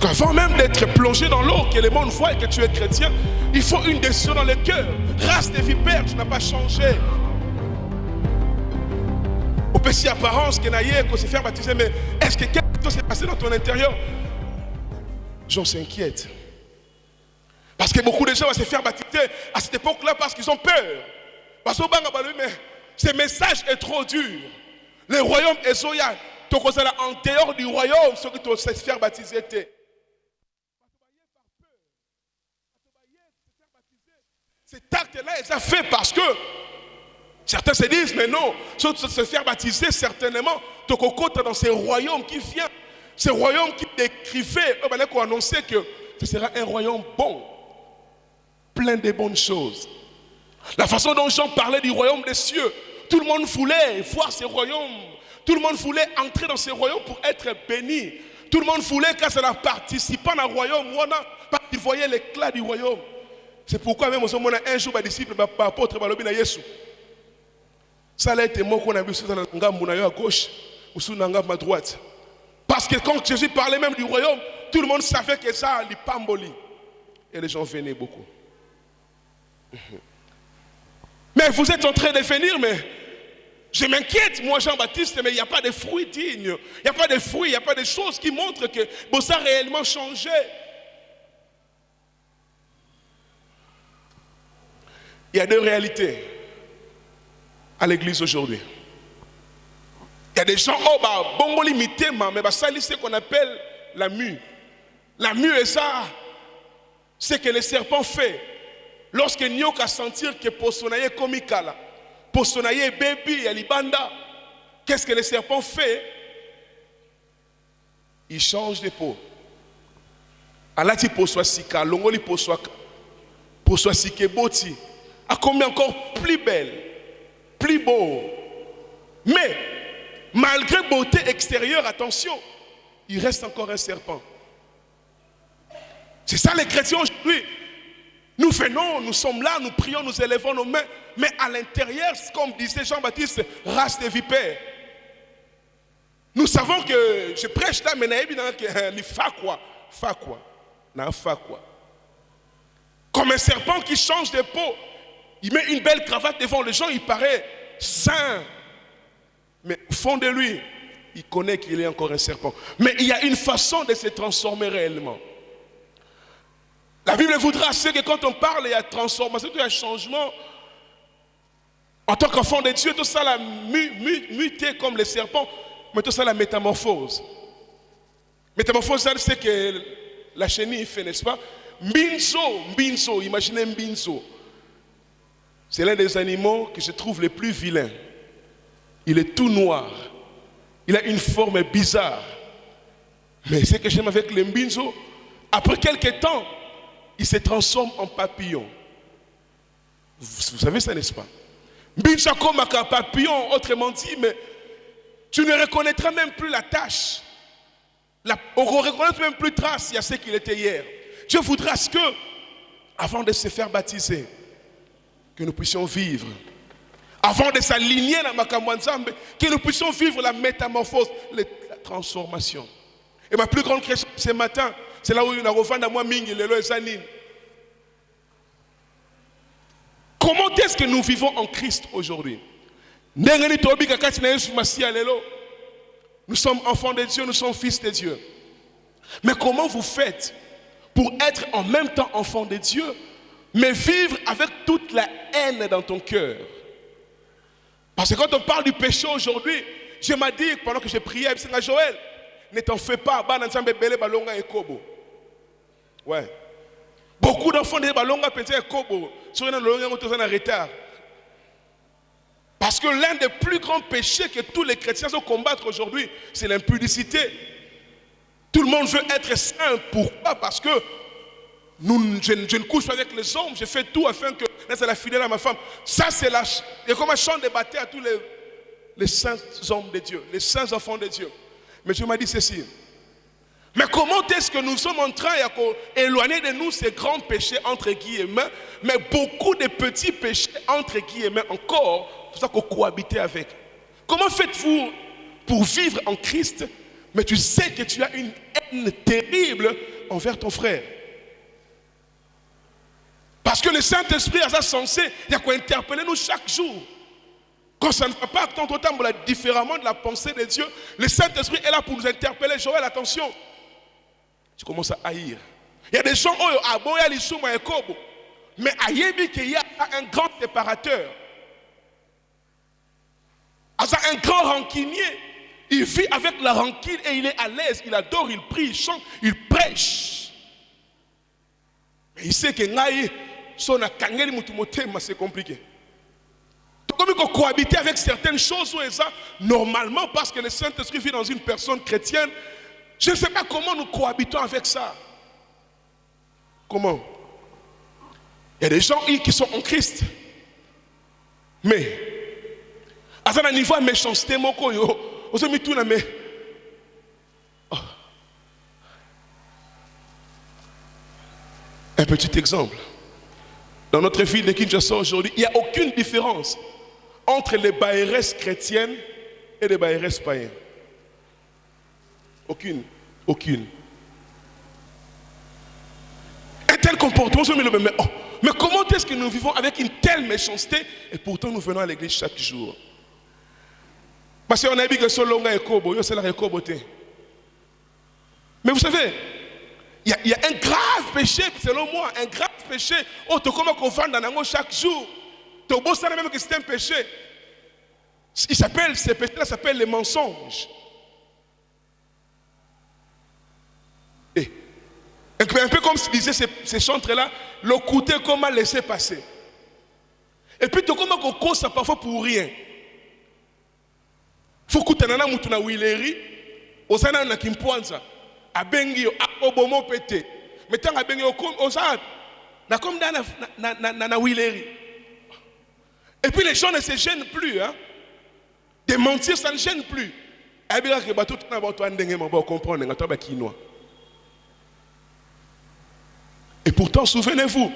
qu'avant même d'être plongé dans l'eau, que le monde voit que tu es chrétien, il faut une décision dans le cœur. Race des vipères, tu n'as pas changé. Au petit apparence que naïe, qu'on s'est fait baptiser, mais est-ce que quelque chose s'est passé dans ton intérieur? J'en s'inquiète. Parce que beaucoup de gens vont se faire baptiser à cette époque-là parce qu'ils ont peur. Parce que ce message est trop dur. Le royaume est soya. Tu es en dehors du royaume, ceux qui te se faire baptiser. Cet acte-là, il s'est fait parce que certains se disent, mais non, se faire baptiser, certainement, tu es dans ce royaume qui vient. Ce royaume qui décrivait, on annonçait que ce sera un royaume bon, plein de bonnes choses. La façon dont Jean parlait du royaume des cieux, tout le monde voulait voir ce royaume. Tout le monde voulait entrer dans ce royaume pour être béni. Tout le monde voulait quand ça participait dans le royaume, parce qu'il voyait l'éclat du royaume. C'est pourquoi même un jour, les disciples, les apôtres, les Jésus. Ça a été moi qu'on a vu à gauche ou à droite. Parce que quand Jésus parlait même du royaume, tout le monde savait que ça allait pamboli. Et les gens venaient beaucoup. Mais vous êtes en train de venir, mais je m'inquiète, moi Jean-Baptiste, mais il n'y a pas de fruits dignes. Il n'y a pas de fruits, il n'y a pas de choses qui montrent que ça a réellement changé. Il y a deux réalités à l'église aujourd'hui. Il y a des gens, bon limité, mais ça, c'est ce qu'on appelle la mue. La mue, et ça, c'est que le serpent fait. Lorsque nous avons sentir que pour son aïe comicala, pour son aïe baby, alibanda, qu'est-ce que le serpent fait? Il change de peau. Alati pour soi sika, longoli pour soi sike boti. À combien encore plus belle, plus beau. Mais, malgré beauté extérieure, attention, il reste encore un serpent. C'est ça les chrétiens aujourd'hui. Nous venons, nous sommes là, nous prions, nous élevons nos mains. Mais à l'intérieur, comme disait Jean-Baptiste, race des vipères. Nous savons que, je prêche là, mais il fa quoi. Comme un serpent qui change de peau. Il met une belle cravate devant les gens, il paraît sain. Mais au fond de lui, il connaît qu'il est encore un serpent. Mais il y a une façon de se transformer réellement. La Bible voudra que quand on parle, il y a transformation, il y a changement. En tant qu'enfant de Dieu, tout ça la muté comme les serpents, mais tout ça la métamorphose. Métamorphose, c'est ce que la chenille fait, n'est-ce pas? Mbinzo, imaginez Mbinzo. C'est l'un des animaux qui se trouve les plus vilains. Il est tout noir. Il a une forme bizarre. Mais ce que j'aime avec le Mbinzo, après quelques temps, il se transforme en papillon. Vous savez ça, n'est-ce pas? Mbinzo comme un papillon, autrement dit, mais tu ne reconnaîtras même plus la tâche. On ne reconnaîtra même plus trace il y a ce qu'il était hier. Dieu voudra que, avant de se faire baptiser, que nous puissions vivre. Avant de s'aligner dans ma Nzambe, que nous puissions vivre la métamorphose, la transformation. Et ma plus grande question ce matin, c'est là où nous avons fait moi mingi lelo esanine. Comment est-ce que nous vivons en Christ aujourd'hui? Nous sommes enfants de Dieu, nous sommes fils de Dieu. Mais comment vous faites pour être en même temps enfant de Dieu, mais vivre avec toute la haine dans ton cœur? Parce que quand on parle du péché aujourd'hui, Dieu m'a dit, pendant que j'ai prié à Joël, ne t'en fais pas, ouais. Beaucoup d'enfants disent balonga penser kobo, sur un retard. Parce que l'un des plus grands péchés que tous les chrétiens doivent combattre aujourd'hui, c'est l'impudicité. Tout le monde veut être saint. Pourquoi? Parce que je ne couche pas avec les hommes, je fais tout afin que c'est la fidèle à ma femme. Ça, c'est la. Il y a comme un chant de bataille à tous les saints hommes de Dieu, les saints enfants de Dieu. Mais Dieu m'a dit ceci. Mais comment est-ce que nous sommes en train d'éloigner de nous ces grands péchés, entre guillemets, mais beaucoup de petits péchés, entre guillemets, encore, pour ça qu'on cohabite avec. Comment faites-vous pour vivre en Christ, mais tu sais que tu as une haine haine terrible envers ton frère. Parce que le Saint-Esprit est censé interpeller nous chaque jour. Quand ça ne va pas tant différemment de la pensée de Dieu, le Saint-Esprit est là pour nous interpeller. Joël, attention. Tu commences à haïr. Il y a des gens qui mais il y a un grand séparateur. Un grand rancunier. Il vit avec la rancune et il est à l'aise. Il adore, il prie, il chante, il prêche. Mais il sait que c'est compliqué. Comme il faut cohabiter avec certaines choses, normalement, parce que le Saint-Esprit vit dans une personne chrétienne, je ne sais pas comment nous cohabitons avec ça. Comment? Il y a des gens qui sont en Christ. Mais, à un niveau de méchanceté, un petit exemple. Dans notre ville de Kinshasa aujourd'hui, il n'y a aucune différence entre les baïresses chrétiennes et les baïresses païens. Aucune. Un tel comportement, mais comment est-ce que nous vivons avec une telle méchanceté et pourtant nous venons à l'église chaque jour? Parce qu'on a dit que c'est longa et kobo, c'est la koboté. Mais vous savez, il y a un grave péché, selon moi, un grave péché. Oh, tu comment qu'on vend dans chaque jour. Tu beau ça même que c'est un péché. Ces péchés-là s'appellent les mensonges. Et un peu comme se disaient ces chantres-là, le côté comment laisser passer. Et puis tu comment qu'on cause ça parfois pour rien. Faut que tu aies mutuna wileri, osana na kimpoanza, abengi obomo pété. Mais tant abengi osana na comme na wileri. Et puis les gens ne se gênent plus, hein. De mentir, ça ne gêne plus. Et pourtant, souvenez-vous,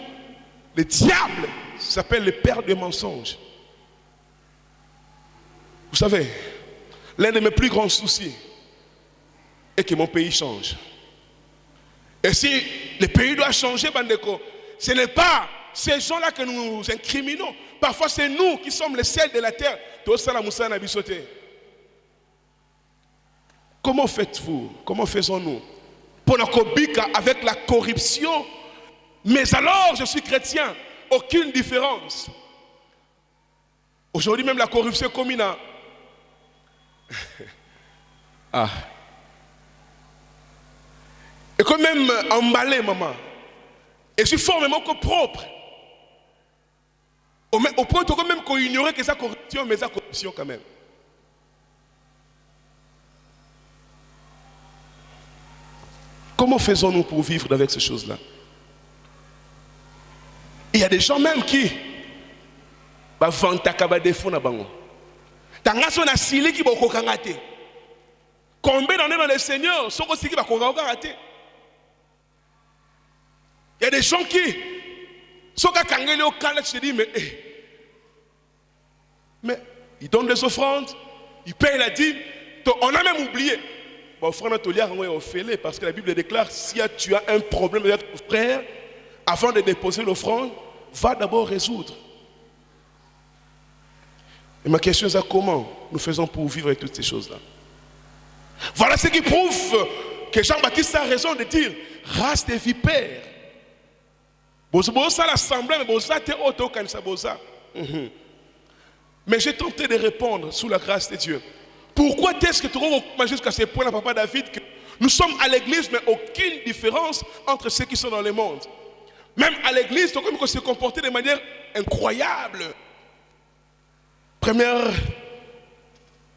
le diable s'appelle le père des mensonges. Vous savez, l'un de mes plus grands soucis est que mon pays change. Et si le pays doit changer, Bandeko, ce n'est pas ces gens-là que nous incriminons. Parfois, c'est nous qui sommes les sels de la terre. Comment faites-vous? Comment faisons-nous? Pour la kobika avec la corruption. Mais alors, je suis chrétien. Aucune différence. Aujourd'hui, même la corruption communale. Et quand même emballé, maman. Et je suis formellement propre. Au point où même qu'on ignorait que ça corruption, mais ça corruption quand même. Comment faisons-nous pour vivre avec ces choses-là? Il y a des gens même qui vont t'acabar des fonds à bango. Tangaso na sili qui boko kangate. Combien d'années dans le Seigneur sont aussi qui va kangate. Il y a des gens qui sont kangeli au kala, tu te dis mais ils donnent des offrandes, ils payent la dîme. On a même oublié. Bon, frère Toliar, on est fait parce que la Bible déclare si tu as un problème avec ton frère, avant de déposer l'offrande, va d'abord résoudre. Et ma question est comment nous faisons pour vivre avec toutes ces choses-là? Voilà ce qui prouve que Jean-Baptiste a raison de dire race des vipères. Mais j'ai tenté de répondre sous la grâce de Dieu. Pourquoi est-ce que tu vois jusqu'à ce point-là, papa David, que nous sommes à l'église, mais aucune différence entre ceux qui sont dans le monde? Même à l'église, on peut se comporter de manière incroyable. Première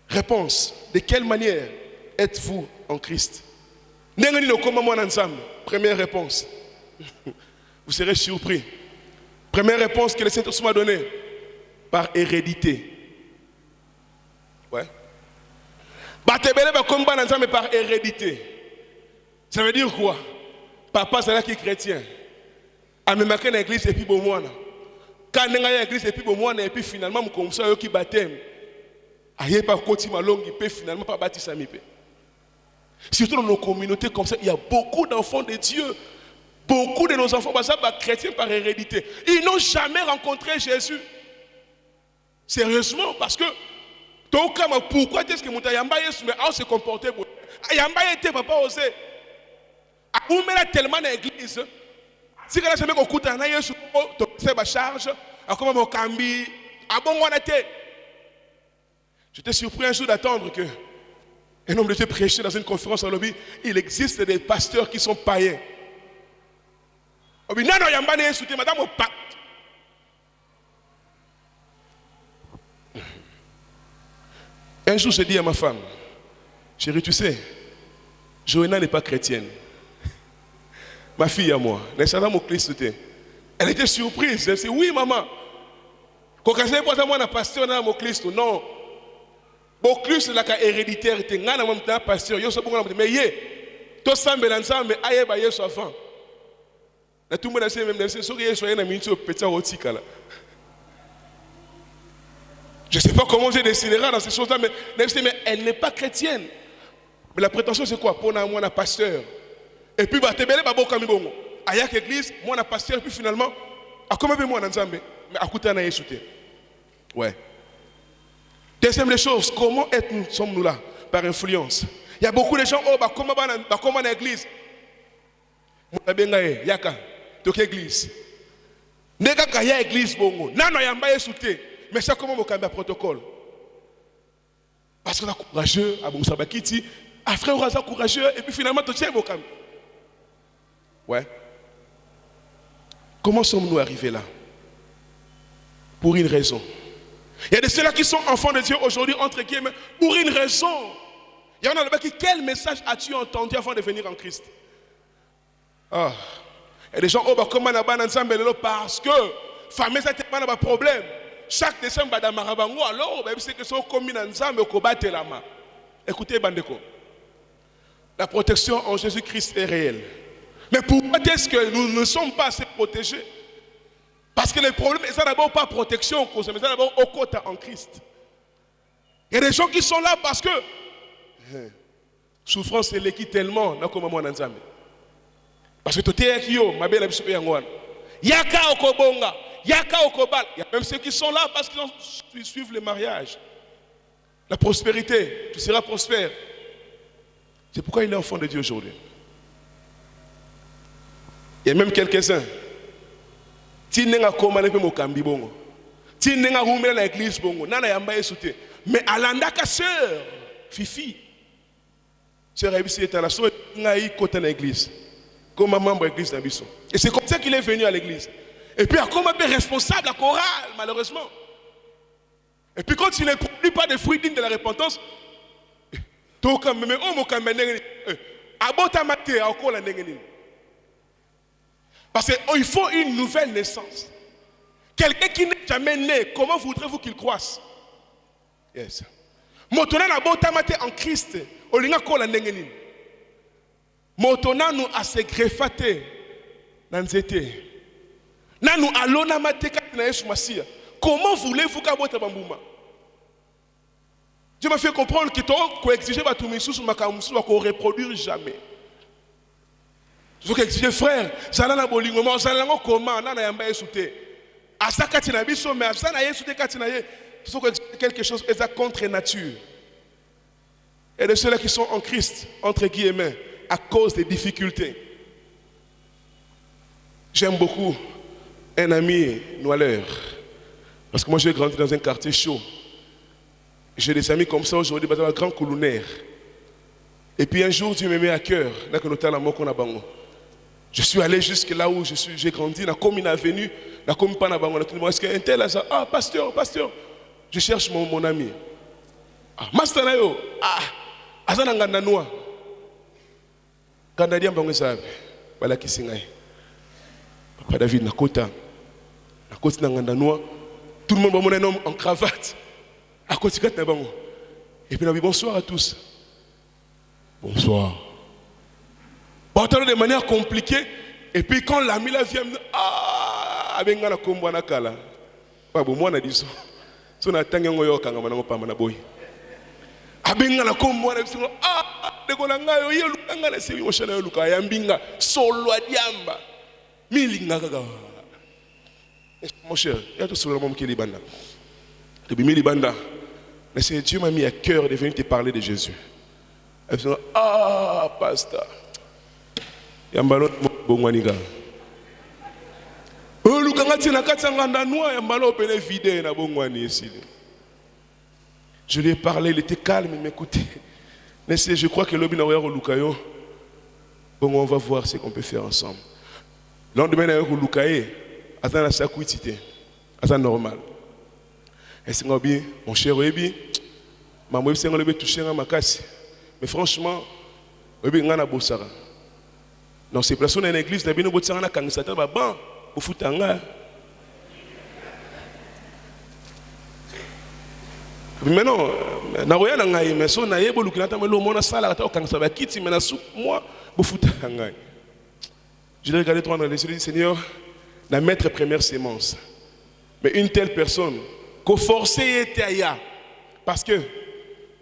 réponse, de quelle manière êtes-vous en Christ? Première réponse. Vous serez surpris. Première réponse que le Saint-Esprit m'a donnée. Par hérédité. Ouais. Mais par hérédité. Ça veut dire quoi? Papa, c'est là qui est chrétien. A me marqué dans l'église et puis bon moi. Quand on est dans l'église et puis bon moi et puis finalement comme ça qui baptême. Aïe pas côté malong il peut finalement pas baptiser mi pe. Surtout dans nos communautés comme ça, il y a beaucoup d'enfants de Dieu. Beaucoup de nos enfants, chrétiens par hérédité, ils n'ont jamais rencontré Jésus. Sérieusement, parce que pourquoi est-ce que mon Yamba se comportait? Yamba était papa osé. On met tellement dans l'église. Si on a jamais écouté un Yesu, c'est ma charge. Comme mon cambi, bon on était. J'étais surpris un jour d'attendre que un homme de Dieu prêchait dans une conférence en lobby. Il existe des pasteurs qui sont païens. Non, Yamba n'est soutenu, madame au pacte. Un jour, je dis à ma femme, chérie, tu sais, Joëna n'est pas chrétienne. Ma fille à moi, elle était surprise. Elle dit, oui, maman. Quand je dis, moi, je pasteur, non. Bon, c'est la héréditaire. Je suis un pasteur. Je suis un pasteur. Mais tout ça, je suis un pasteur. Tout le monde a dit, même si je suis un petit. Je ne sais pas comment j'ai décidé dans ces choses-là, mais elle n'est pas chrétienne. Mais la prétention, c'est quoi? Pour moi, un pasteur. Et puis, tu es à l'église, moi, un pasteur, et puis finalement, comment moi, un Nzambe? Mais à côté, on a Yeshua. Ouais. Deuxième des choses, comment sommes-nous là? Par influence. Il y a beaucoup de gens, comment on a l'église? Yaka, tu es église. Nega kaya église, bongo. Nano yamba Yeshua. Mais c'est comment on a un protocole? Parce qu'on est courageux, à bon sabakiti, à frère on est courageux, et puis finalement, tu tiens au cam. Ouais. Comment sommes-nous arrivés là? Pour une raison. Il y a de ceux-là qui sont enfants de Dieu aujourd'hui, entre guillemets, pour une raison. Il y en a là-bas qui, quel message as-tu entendu avant de venir en Christ? Ah. Il y a des gens, comment on a ensemble parce que, famille, ça n'a pas de problème. Chaque décembre, alors, c'est que sont commis ensemble au combat la main. Écoutez, Bandeko. La protection en Jésus-Christ est réelle. Mais pourquoi est-ce que nous ne sommes pas assez protégés? Parce que le problème, c'est d'abord pas protection, mais c'est d'abord au côté en Christ. Il y a des gens qui sont là parce que souffrance c'est l'équipe tellement, comme moi ensemble. Parce que tout est qui yo, ma belle absou yangwan. Yaka okobonga. Il y a même ceux qui sont là parce qu'ils suivent le mariage. La prospérité, tu seras prospère. C'est pourquoi il est enfant de Dieu aujourd'hui. Il y a même quelques-uns. Si tu n'as pas de mokambi bongo. Si tu n'as pas de l'église bongo. Mais à l'andaka sœur, Fifi. Sœur Abissi est à la soeur, il a côté de l'église. Comme membre de l'église d'Abisson. Et c'est comme ça qu'il est venu à l'église. Et puis, comment être responsable à chorale, malheureusement. Et puis, quand il ne produit pas de fruits dignes de la repentance, parce qu'il faut une nouvelle naissance. Quelqu'un qui n'est jamais né, comment voudrez-vous qu'il croisse? Yes. Motona na botamate en Christ, olinga kola ndengenini. Motona nous a se greffate dans nzete. Nanu alona mateka na Yesu Masia. Comment voulez-vous qu'abota bambuma? Je me fais comprendre que toi, qu'on exige ba tumisu sur makamusu qu'on reproduire jamais. Je veux exiger frère, ça na bolingo, mais ça na comment na yamba Yesu te. Asa katina biso mais asa na Yesu te katina ye. Il faut quelque chose est contre nature. Et de ceux-là qui sont en Christ, entre guillemets, à cause des difficultés. J'aime beaucoup un ami Noileur. Parce que moi j'ai grandi dans un quartier chaud. J'ai des amis comme ça aujourd'hui, dans un grand colonnaire. Et puis un jour, Dieu me met à cœur. Je suis allé jusque là où j'ai grandi, dans comme une avenue, dans comme pas dans est-ce qu'un tel a ça? Ah, pasteur. Je cherche mon ami. Ah, master Nayo. Ah, Azana Ngandanoa. Gandadiam Bangosabe. Voilà qui s'ingaye. Papa David Nakota. Nakota Ngandanoa. Tout le monde va un homme en cravate. À côté de Nabango. Et puis on a dit bonsoir à tous. Bonsoir. On entend de manière compliquée. Et puis quand l'ami là vient, ah, avec un combo à Nakala. Pas bon, moi on a dit ça. So na tangi ngoyo kanga manango pa manaboy. abenga na kombo na biso ndeko na ngai oyo lukanga na sebi mo shana yo luka ya mbinga solo adiamba milinga kaka mon cher il y a tout sur le monde qui est libanda depuis mi libanda mais c'est Dieu m'a mis à cœur de venir te parler de Jésus. Elle dit pasteur yambalo bongwaniga lukanga tina katanga ndanwa yambalo pene vide na bongwani esile. Je lui ai parlé, il était calme, il m'écoutait. Je crois que l'objet n'a Lukayo. Bon, on va voir ce qu'on peut faire ensemble. Le lendemain, il y a Lukaye. Attends, la sakuitité. Attends, normal. Et c'est mon cher Oebi. Maman, c'est un touché à ma casse. Mais franchement, Oebi, il y a un bossara. Dans ces places, on a une église, il y a un bossara qui est un bon, pour foutre un gars. Mais non, na roya na ngai mais so na yebo lukilata melo mona sala ta okangisa ba kiti mais na sou moi bofuta ngai. Je l'ai regardé toi dans les yeux, je dis Seigneur, na mettre première sémence. Mais une telle personne qu'au forcé était aya parce que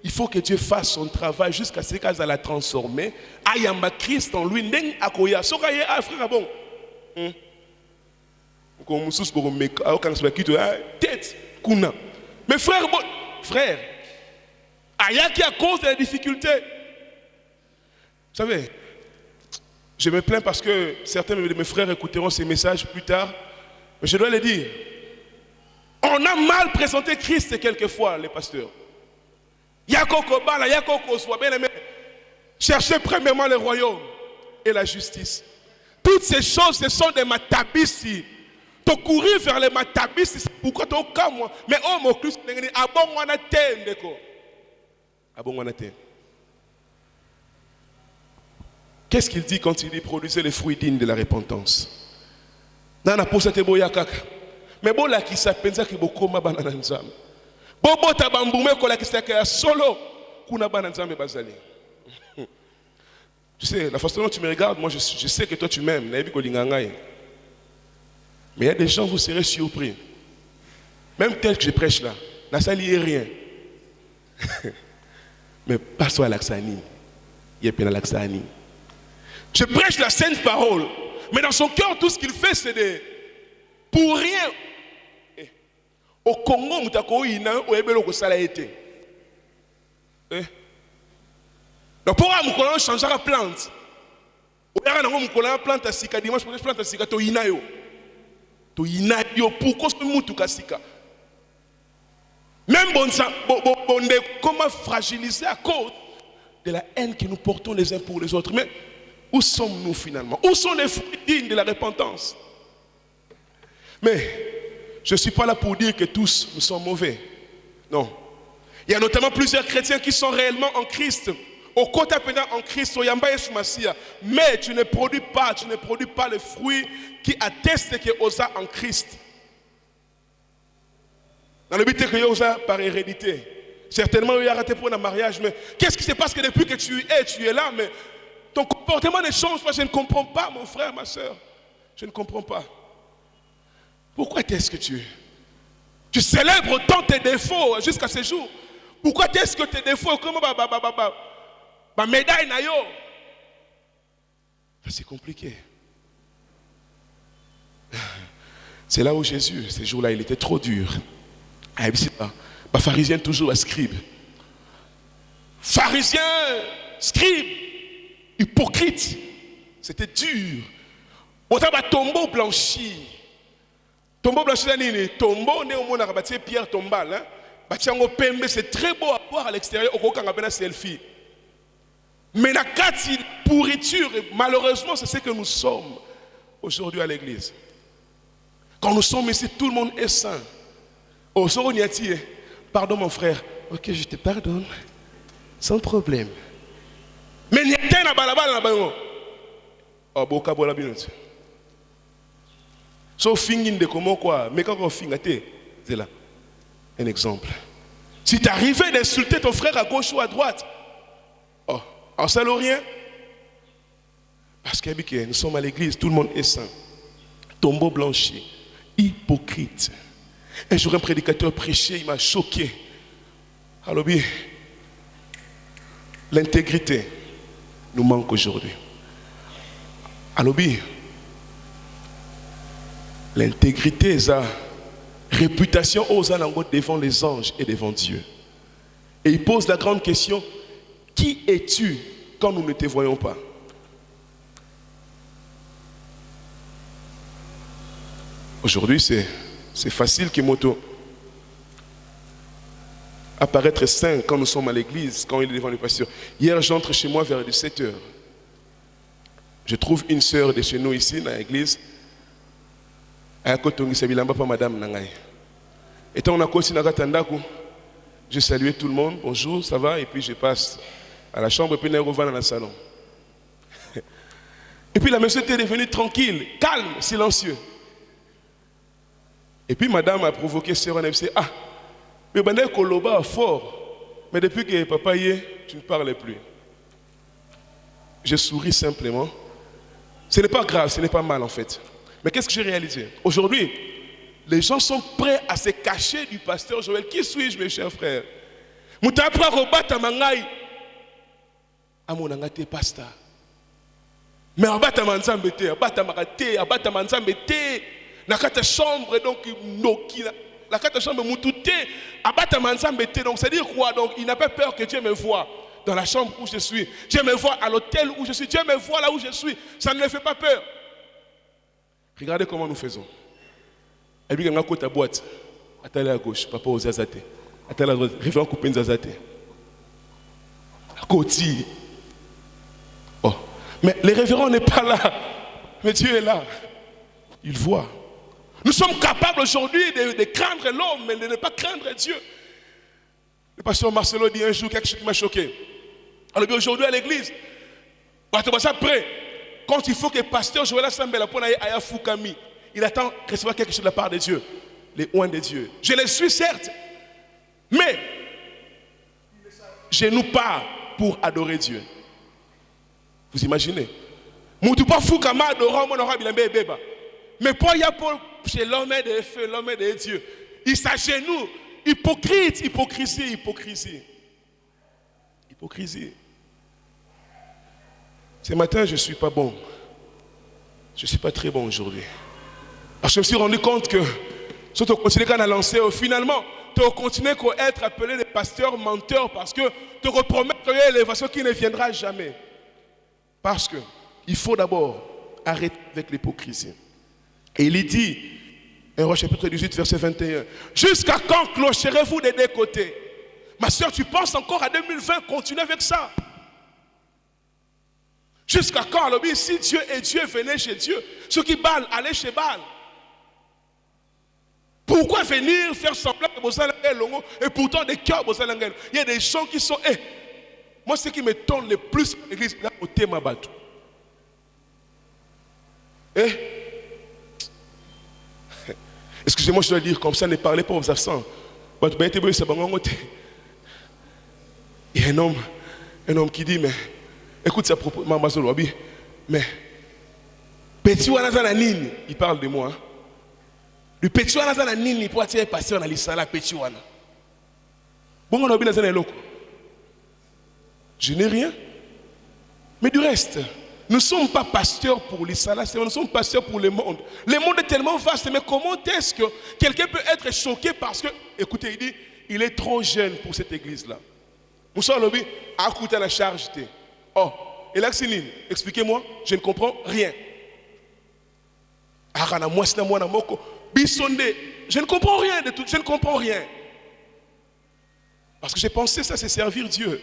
il faut que Dieu fasse son travail jusqu'à ce qu'il la transformer ayamba Christ en lui ndeng akoya soka ye frère bon. Ko musus pour me okangisa ba kiti tête kuna. Mais frère bon frère, Aya qui à cause de la difficulté. Vous savez, je me plains parce que certains de mes frères écouteront ces messages plus tard. Mais je dois le dire. On a mal présenté Christ quelquefois, les pasteurs. Yakoko Bala, Yakoko soit bien aimé. Cherchez premièrement le royaume et la justice. Toutes ces choses, ce sont des matabissi. Tu courir vers les matabissi, c'est pourquoi tu as moi. Mais oh mon Christ, qu'est-ce qu'il dit quand il dit produisez les fruits dignes de la repentance? Nana posa te boya kaka. Mais bon la qui s'appelle qui bokoma banana nzambe. Bobo tabambume ko la qui s'appelle solo kuna banana nzambe bazali. Tu sais, la façon dont tu me regardes, moi je sais que toi tu m'aimes. Mais il y a des gens, vous serez surpris. Même tel que je prêche là, n'a sali rien. Mais passe-toi à l'Axani. Il y a plein l'Axani. Je prêche la sainte parole. Mais dans son cœur, tout ce qu'il fait, c'est de... Pour rien. Au Congo, Moutako, il y a un ça a été. Donc pour un changer la plante. Au y a un plante à Sika, dimanche, plante à Sika, to inayo. To inayo, pourquoi ce moutou kasika? Même comment fragiliser à cause de la haine que nous portons les uns pour les autres. Mais où sommes-nous finalement? Où sont les fruits dignes de la repentance? Mais je ne suis pas là pour dire que tous nous sommes mauvais. Non. Il y a notamment plusieurs chrétiens qui sont réellement en Christ. Au côté en Christ, au Yamba Yesu Massia. Mais tu ne produis pas le fruit qui atteste que osa en Christ. Dans le but que Yosa par hérédité. Certainement, il y a raté pour un mariage, mais qu'est-ce qui se passe que depuis que tu es là, mais ton comportement ne change pas. Je ne comprends pas, mon frère, ma soeur. Je ne comprends pas. Pourquoi est-ce que tu célèbres tant tes défauts jusqu'à ce jour? Pourquoi est-ce que tes défauts, comment ma médaille na yo? C'est compliqué. C'est là où Jésus, ces jours-là, il était trop dur. Pharisien toujours à scribe. Pharisien, scribe, hypocrite. C'était dur. On a tombeau blanchi. Tombeau blanchi, tombeau, on a rabattu pierre tombale. C'est très beau à voir à l'extérieur. On a un selfie. Mais la pourriture, malheureusement, c'est ce que nous sommes aujourd'hui à l'église. Quand nous sommes ici, tout le monde est saint. Oh, pardon mon frère. Ok, je te pardonne. Sans problème. Mais il y a un balabala là-bas. Oh, boka bola binot. So fingin de comment quoi. Mais quand on fingate, c'est là. Un exemple. Si tu arrivais d'insulter ton frère à gauche ou à droite, oh, en salaud rien. Parce que nous sommes à l'église, tout le monde est saint. Tombeau blanchi, hypocrite. Un jour, un prédicateur prêchait, il m'a choqué. Alors, bien, L'intégrité nous manque aujourd'hui. Alobi, l'intégrité est la réputation aux anangos devant les anges et devant Dieu. Et il pose la grande question, qui es-tu quand nous ne te voyons pas? Aujourd'hui, c'est facile que moto apparaître saint quand nous sommes à l'église, quand il est devant le pasteur. Hier, j'entre chez moi vers 17h. Je trouve une sœur de chez nous ici, dans l'église. Et quand on a continué à Tandaku, je saluais tout le monde, bonjour, ça va, et puis je passe à la chambre, et puis je reviens dans le salon. Et puis la monsieur était devenue tranquille, calme, silencieux. Et puis madame a provoqué sœur en MC, ah, mais ben Koloba fort, mais depuis que papa y est, tu ne parles plus. Je souris simplement. Ce n'est pas grave, ce n'est pas mal en fait. Mais qu'est-ce que j'ai réalisé? Aujourd'hui, les gens sont prêts à se cacher du pasteur Joël. Qui suis-je, mes chers frères? Moutapra robata mangai. Amonangate pasteur. Mais abata manzambe te, abata marate, abata manzambe te. Nakata chambre donc noki. La carte chambre moutouté, abata manzambe te. Donc c'est dire quoi? Donc il n'a pas peur que Dieu me voie dans la chambre où je suis. Dieu me voit à l'hôtel où je suis. Dieu me voit là où je suis. Ça ne me fait pas peur. Regardez comment nous faisons. Et puis, quand on a ta boîte, attendez à gauche, papa aux Zazate. Attendez à droite, référent coupé Zazate. À côté. Oh. Mais le révérend n'est pas là. Mais Dieu est là. Il voit. Nous sommes capables aujourd'hui de craindre l'homme, mais de ne pas craindre Dieu. Le pasteur Marcelo dit un jour quelque chose qui m'a choqué. Alors aujourd'hui à l'église, après, quand il faut que le pasteur Joël Assambela pour aller à Fukami, il attend recevoir quelque chose de la part de Dieu, les oins de Dieu. Je les suis certes, mais je nous pars pour adorer Dieu. Vous imaginez? Moutou Fukama adorant mon aura bilambe beba. Mais pour y a pour chez l'homme de feu, l'homme de Dieu, il s'agenouille, hypocrite, hypocrisie, hypocrisie. Hypocrisie. Ce matin, je ne suis pas bon. Je ne suis pas très bon aujourd'hui. Parce que je me suis rendu compte que si tu continues à lancer, finalement, tu continues à être appelé des pasteurs menteurs parce que tu repromets qu'il y a une élévation qui ne viendra jamais. Parce qu'il faut d'abord arrêter avec l'hypocrisie. Et il dit, Héros chapitre 18, verset 21, jusqu'à quand clocherez-vous des deux côtés? Ma soeur, tu penses encore à 2020, continue avec ça. Jusqu'à quand? Alors, si Dieu et Dieu venaient chez Dieu, ceux qui ballent, allez chez Baal. Pourquoi venir faire semblant que Bosalangel Longo et pourtant des cœurs Bosalangel? Il y a des gens qui sont. Moi, ce qui me tourne le plus à l'église, là, au thème Batou. Excusez-moi, je dois dire comme ça, ne parlez pas aux absents. Il y a un homme qui dit, mais écoute sa propos, mais petit wana nini, il parle de moi. Le petit wana nini pour attirer passer dans l'isala petit wana. Bon on a bien dans loko. Je n'ai rien. Mais du reste, nous ne sommes pas pasteurs pour l'isala, nous sommes pasteurs pour le monde. Le monde est tellement vaste, mais comment est-ce que quelqu'un peut être choqué parce que, écoutez, il dit, il est trop jeune pour cette église-là. Moussa Lobi a coûté la charge. Oh, et là, c'est expliquez-moi, je ne comprends rien. Je ne comprends rien de tout, je ne comprends rien. Parce que j'ai pensé ça, c'est servir Dieu.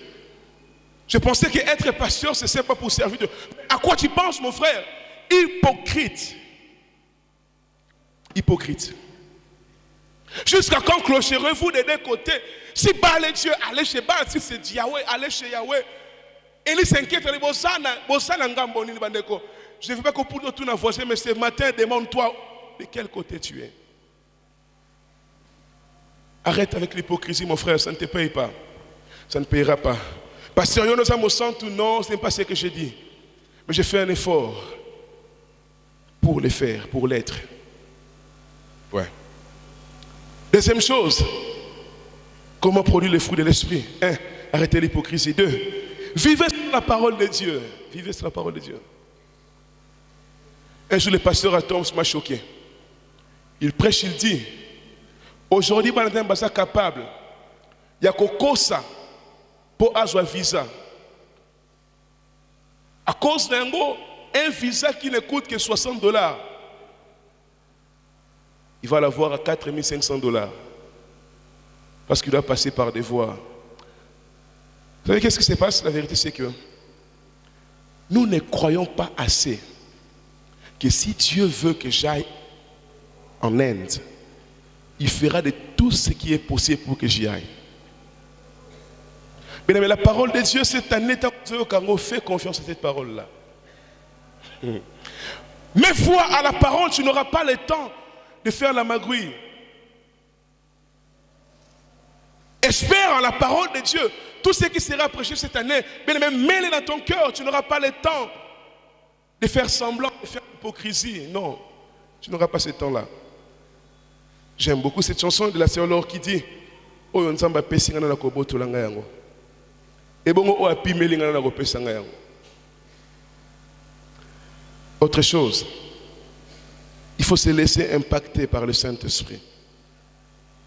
Je pensais qu'être pasteur, c'est pas pour servir Dieu. À quoi tu penses, mon frère? Hypocrite. Hypocrite. Jusqu'à quand clocherez-vous des deux côtés? Si Baal est Dieu, allez chez Baal. Si c'est Yahweh, allez chez Yahweh. Et il s'inquiète. Je ne veux pas que pour tout voisin, mais ce matin, demande-toi de quel côté tu es. Arrête avec l'hypocrisie, mon frère, ça ne te paye pas. Ça ne payera pas. Pasteur, non, ce n'est pas ce que je dis. Mais j'ai fait un effort pour le faire, pour l'être. Ouais. Deuxième chose, comment produire les fruits de l'esprit? 1. Arrêtez l'hypocrisie. 2. Vivez sur la parole de Dieu. Vivez sur la parole de Dieu. Un jour, le pasteur Atoms m'a choqué. Il prêche, il dit, aujourd'hui, il n'y a pas capable. Il y a ça pour avoir un visa. À cause d'un un visa qui ne coûte que $60. Il va l'avoir à $4 500. Parce qu'il doit passer par des voies. Vous savez qu'est-ce qui se passe? La vérité, c'est que nous ne croyons pas assez que si Dieu veut que j'aille en Inde, il fera de tout ce qui est possible pour que j'y aille. Mais la parole de Dieu, c'est un état quand on fait confiance à cette parole-là. Mais foi à la parole, tu n'auras pas le temps de faire la magouille. Espère en la parole de Dieu. Tout ce qui sera prêché cette année, bien même mets-le dans ton cœur. Tu n'auras pas le temps de faire semblant, de faire l'hypocrisie. Non, tu n'auras pas ce temps-là. J'aime beaucoup cette chanson de la sœur Laure qui dit Oyo nzamba pesi ngana na koboto langa yango. Et bon, o apimeli ngana na kopesa nga yango. Autre chose, il faut se laisser impacter par le Saint-Esprit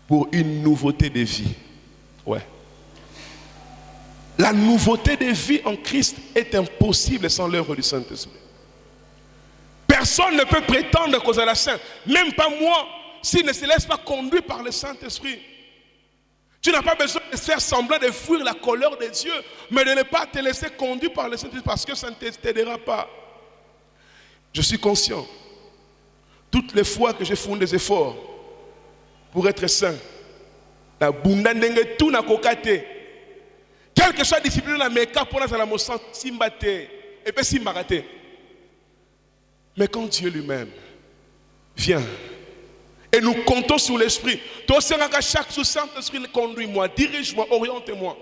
pour une nouveauté de vie. Ouais. La nouveauté de vie en Christ est impossible sans l'œuvre du Saint-Esprit. Personne ne peut prétendre cause à la Sainte, même pas moi, s'il ne se laisse pas conduire par le Saint-Esprit. Tu n'as pas besoin de faire semblant de fuir la colère de Dieu, mais de ne pas te laisser conduire par le Saint-Esprit parce que ça ne t'aidera pas. Je suis conscient, toutes les fois que je fais des efforts pour être saint, la bundandenge tout na kokate, quelle que soit la discipline la meka pour la mosan simbate et puis simbarate. Mais quand Dieu lui-même vient et nous comptons sur l'Esprit, toi c'est que chaque sous Saint-Esprit conduis-moi, dirige-moi, oriente-moi.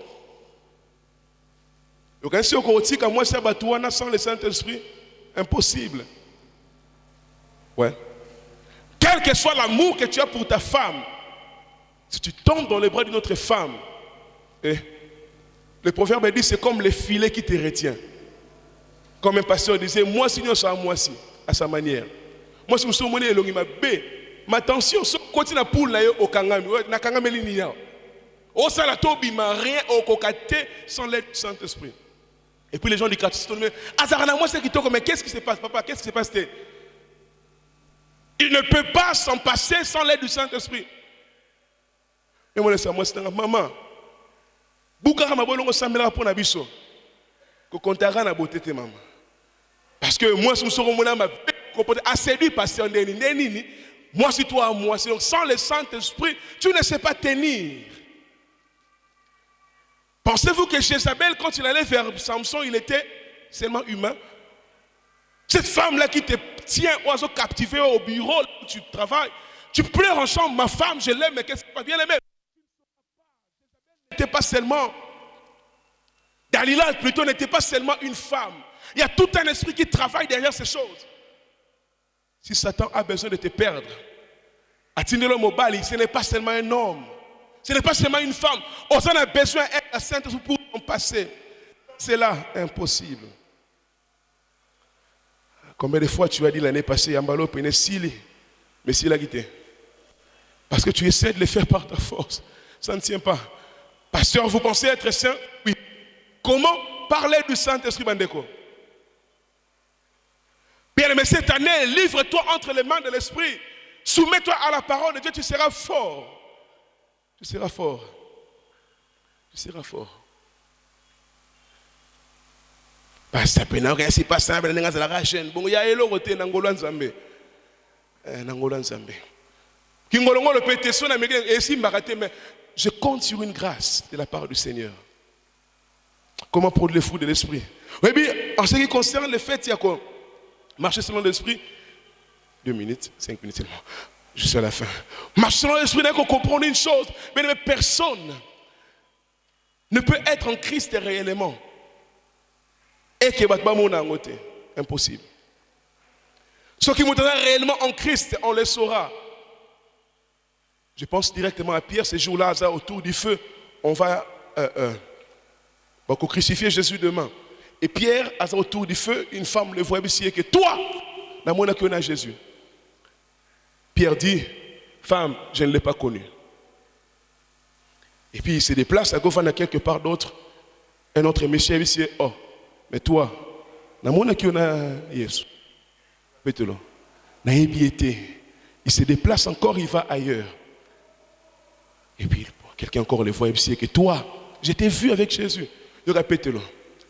Donc ainsi au quotidien, moi c'est batouana sans le Saint-Esprit, impossible. Ouais. Quel que soit l'amour que tu as pour ta femme, si tu tombes dans les bras d'une autre femme, le proverbe dit c'est comme le filet qui te retient. Comme un pasteur disait, moi si nous sommes moi si, à sa manière. Moi si nous sommes monnaie elongi ma b, ma attention, continue à poule na yo au kangami, na kangami linia. Au salatobi ma rien au kokate sans l'aide du Saint-Esprit. Et puis les gens du quartier se disent, Azarana moi c'est qui toque, mais qu'est-ce qui se passe, papa, qu'est-ce qui se passe? Il ne peut pas s'en passer sans l'aide du Saint-Esprit. Et moi, c'est maman. Boukara mabolongo samela pour nabiso. Ko kontara na beauté te maman. Parce que moi, si nous serons mon âme à séduire pasteur Neni, moi si toi moi, donc sans le Saint-Esprit, tu ne sais pas tenir. Pensez-vous que Jézabel, quand il allait vers Samson, il était seulement humain? Cette femme-là qui te tient oiseau captivé au bureau où tu travailles, tu pleures ensemble, ma femme, je l'aime, mais qu'est-ce qui va bien l'aimer? N'était pas seulement, Dalila plutôt n'était pas seulement une femme. Il y a tout un esprit qui travaille derrière ces choses. Si Satan a besoin de te perdre, Atinelo Mobali, ce n'est pas seulement un homme, ce n'est pas seulement une femme. On a besoin d'être la sainte pour en passer. C'est là impossible. Combien de fois tu as dit l'année passée, Yambalo, Pene Sili, mais Sili a quitté. Parce que tu essaies de le faire par ta force. Ça ne tient pas. Pasteur, vous pensez être saint? Oui. Comment parler du Saint-Esprit Bandeko? Bien aimé, cette année, livre-toi entre les mains de l'Esprit. Soumets-toi à la parole de Dieu, tu seras fort. Tu seras fort. Tu seras fort. Pasteur Pena, c'est pas ça, mais c'est la chaîne. Bon, il y a un côté Nangolan Zambé. Nangolan Zambé. Kingolongo le pété son américain et si m'arrêter, mais je compte sur une grâce de la part du Seigneur. Comment produire le fruit de l'esprit? Oui, bien, en ce qui concerne le fait, il y a quoi? Marcher selon l'esprit. 2 minutes, 5 minutes seulement. Je suis à la fin. Marcher selon l'esprit, il faut comprendre une chose. Mais personne ne peut être en Christ réellement. Et que impossible. Ceux qui montreront réellement en Christ, on le saura. Je pense directement à Pierre, ces jours-là, autour du feu, on va On va crucifier Jésus demain. Et Pierre, à autour du feu, une femme le voit ici et que toi, dans mon accueil à Jésus. Pierre dit, femme, je ne l'ai pas connu. Et puis il se déplace à gauche, quelque part d'autre. Un autre monsieur ici, oh, mais toi, dans mon accueil à Jésus. Pételo. Il se déplace encore, il va ailleurs. Et puis quelqu'un encore le voit ici et que toi, je t'ai vu avec Jésus. Je répète le.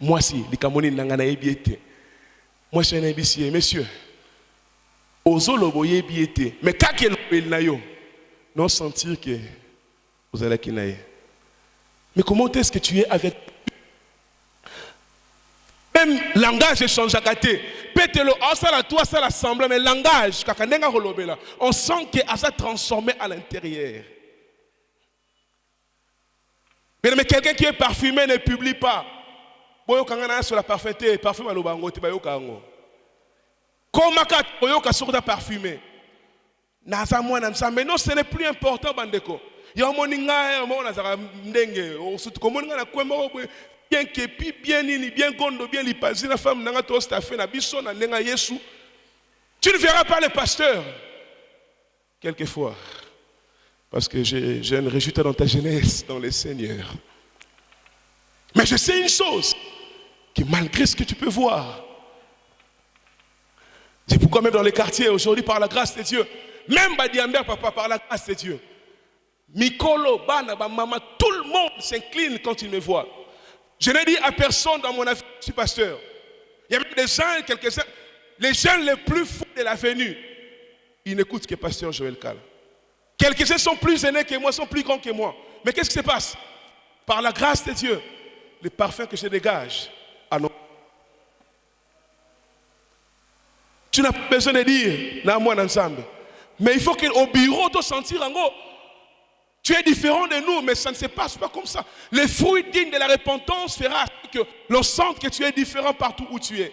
Moi si, les Camerounais n'ont pas été. Moi je suis un ébicier, messieurs. Ozo le voyez biété. Mais quand il n'a pas, non sentir que vous allez qu'il n'aille. Mais comment est-ce que tu es avec même langage change à côté. Pételo, ça la toi, ça l'assemble, mais langage, on sent que ça transformé à l'intérieur. Mais quelqu'un qui est parfumé ne publie pas. Sur la parfaité, parfum à l'obango, tu vas y kango. Comment tu as parfumé? Mais non, ce n'est plus important, bandeko. Il y a un moninga, bien képi, bien nini, bien gondo, bien lipasi, la femme n'a pas fait na biso na nenga Yesu. Tu ne verras pas le pasteur. Quelquefois. Parce que j'ai un résultat dans ta jeunesse, dans le Seigneur. Mais je sais une chose, que malgré ce que tu peux voir, c'est pourquoi même dans les quartiers, aujourd'hui, par la grâce de Dieu, même Badiamber, papa, par la grâce de Dieu, Mikolo, Bana, Maman, tout le monde s'incline quand il me voit. Je n'ai dit à personne dans mon affaire, je suis pasteur. Il y a même des gens, quelques-uns, les gens les plus fous de l'avenue, ils n'écoutent que pasteur Joël Kala. Quelques-uns sont plus aînés que moi, sont plus grands que moi. Mais qu'est-ce qui se passe? Par la grâce de Dieu, le parfum que je dégage, à nos... Tu n'as pas besoin de dire, non, moi, ensemble. Mais il faut qu'au bureau, tu sentir en gros, tu es différent de nous, mais ça ne se passe pas comme ça. Le fruit digne de la repentance fera que l'on sente que tu es différent partout où tu es.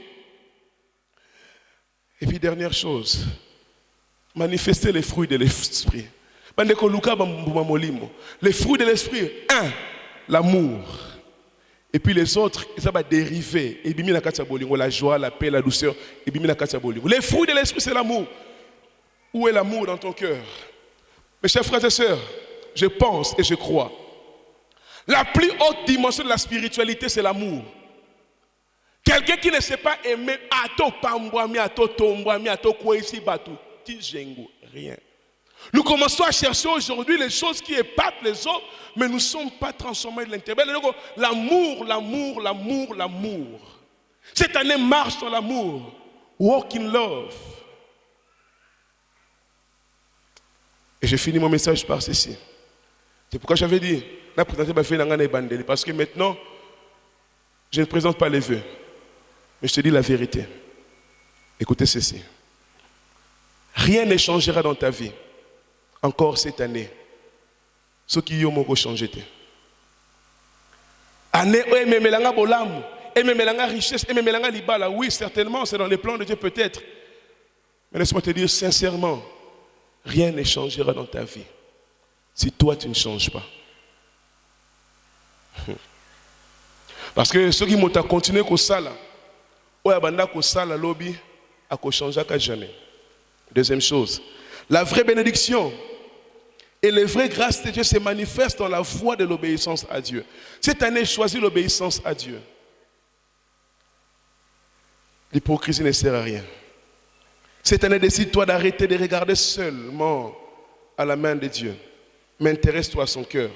Et puis, dernière chose, manifester les fruits de l'esprit. Les fruits de l'esprit, un, l'amour. Et puis les autres, ça va dériver. La joie, la paix, la douceur. Les fruits de l'esprit, c'est l'amour. Où est l'amour dans ton cœur? Mes chers frères et sœurs, je pense et je crois. La plus haute dimension de la spiritualité, c'est l'amour. Quelqu'un qui ne sait pas aimer, rien. Nous commençons à chercher aujourd'hui les choses qui épatent les autres, mais nous ne sommes pas transformés de l'intérieur. L'amour, l'amour, l'amour, l'amour. Cette année marche dans l'amour. Walk in love. Et je finis mon message par ceci. C'est pourquoi j'avais dit, parce que maintenant, je ne présente pas les vœux, mais je te dis la vérité. Écoutez ceci. Rien ne changera dans ta vie, encore cette année. Ce qui y a changé. Année où il y a bolam, il y a richesse, il y a libala. Oui, certainement, c'est dans les plans de Dieu peut-être. Mais laisse-moi te dire sincèrement, rien ne changera dans ta vie si toi tu ne changes pas. Parce que ceux qui m'ont continué comme ça, ou abanda comme ça, la lobby a changé à jamais. Deuxième chose, la vraie bénédiction et la vraie grâce de Dieu se manifestent dans la voie de l'obéissance à Dieu. Cette année, choisis l'obéissance à Dieu. L'hypocrisie ne sert à rien. Cette année, décide-toi d'arrêter de regarder seulement à la main de Dieu. Mais intéresse-toi à son cœur.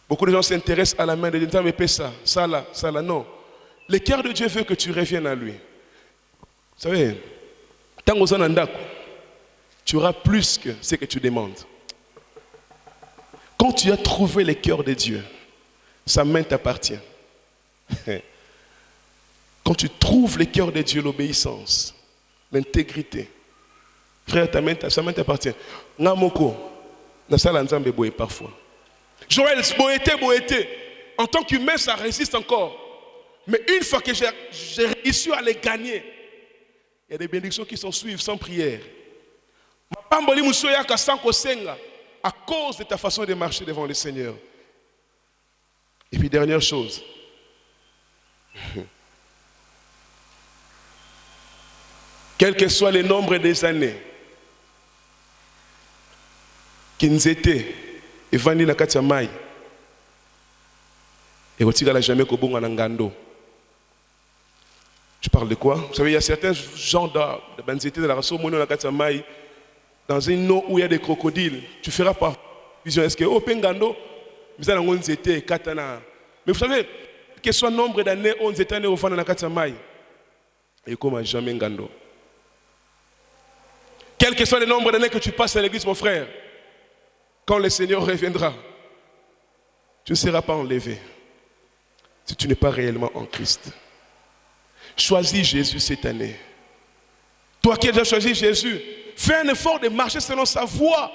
Beaucoup de gens s'intéressent à la main de Dieu. Mais paie ça, ça là, non. Le cœur de Dieu veut que tu reviennes à lui. Vous savez, tant que tu auras plus que ce que tu demandes. Quand tu as trouvé le cœur de Dieu, sa main t'appartient. Quand tu trouves le cœur de Dieu, l'obéissance, l'intégrité, frère, sa main t'appartient. Namoko, parfois. Joël, boété. En tant qu'humain, ça résiste encore. Mais une fois que j'ai réussi à les gagner, il y a des bénédictions qui s'en suivent sans prière. À cause de ta façon de marcher devant le Seigneur. Et puis dernière chose. Quel que soit le nombre des années qui nous étaient et vendus dans la maille, et on ne jamais kobonga na ngando. Je parle de quoi? Vous savez, il y a certains genres de banzété de la race dans une eau où il y a des crocodiles. Tu feras pas vision. Est-ce que au Pengando, vous avez un zété katana. Mais vous savez, quel soit le nombre d'années on zété au fond de la Katsamaï, et comme jamais ngando. Quel que soit le nombre d'années que tu passes à l'église, mon frère, quand le Seigneur reviendra, tu ne seras pas enlevé si tu n'es pas réellement en Christ. Choisis Jésus cette année. Toi qui as déjà choisi Jésus, fais un effort de marcher selon sa voie.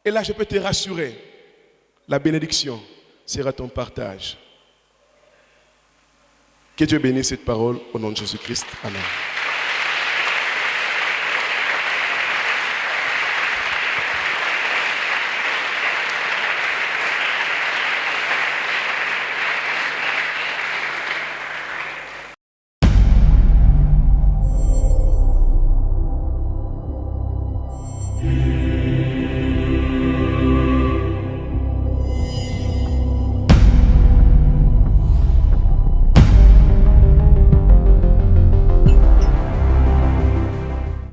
Et là, je peux te rassurer, la bénédiction sera ton partage. Que Dieu bénisse cette parole au nom de Jésus-Christ. Amen.